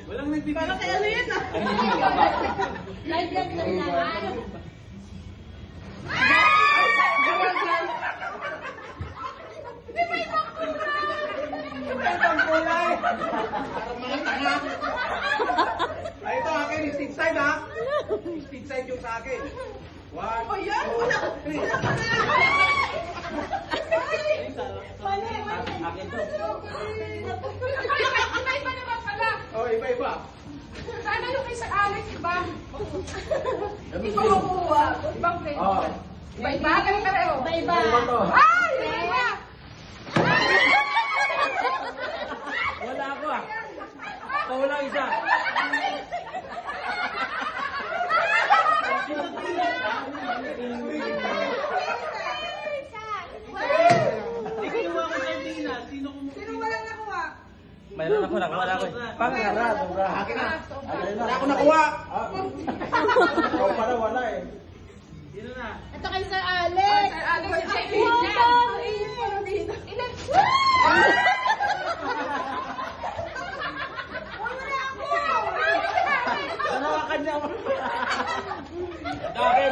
Walang nagbibigay. Parang kaya ano yun ah. Live lang naman. Ang kulay. Parang mga tanga. Ay, ito akin, stick side ha. Stick side yung sa akin. 1, 2, 3. Akin to. Iba-iba naman pala. Oh, iba-iba. Sana yung kay Sir Alex, iba. Ikaw makuha. Ibang flavor. Oh. Iba-iba? Kare-kareho. Iba-iba. Iba to. Ay! Iba-iba! Wala ako ah. Paulang isa. Sino walang nakuha? Mayroon ako, nakuha na ako. Pangara, sobra. Akin na. Wala ako nakuha. Ikaw pala wala eh. Ito kay Sir Alex. Sir Alex, ilan? Nanawakan niya ako. Akin.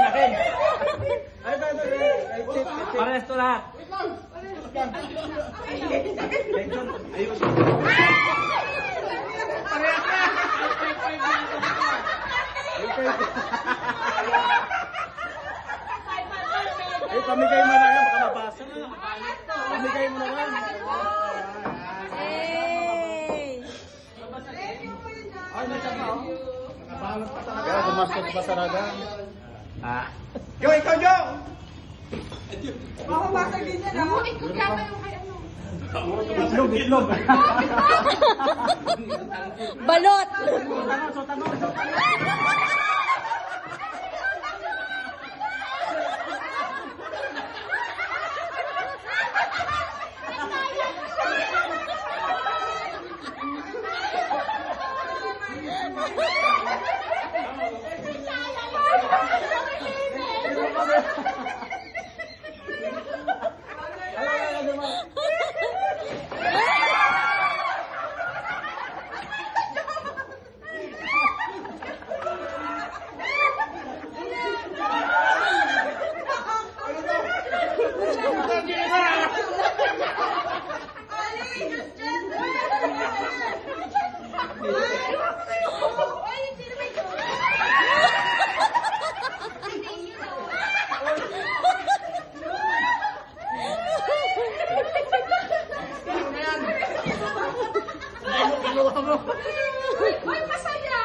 Ay, chip. Parehas to lahat. Ayos. Parehas na. Eh, pamigay mo na yan, baka mabasa na. Pamigay mo na yan. Hey! Ay, nasa pa, oh. Nakabalot pa talaga. Kaya gumastos pa talaga. Jo, ikaw, Jo! Baka masagin niya na. Ikot yata yung kay ano. Itlog. Balot! Uy, masaya!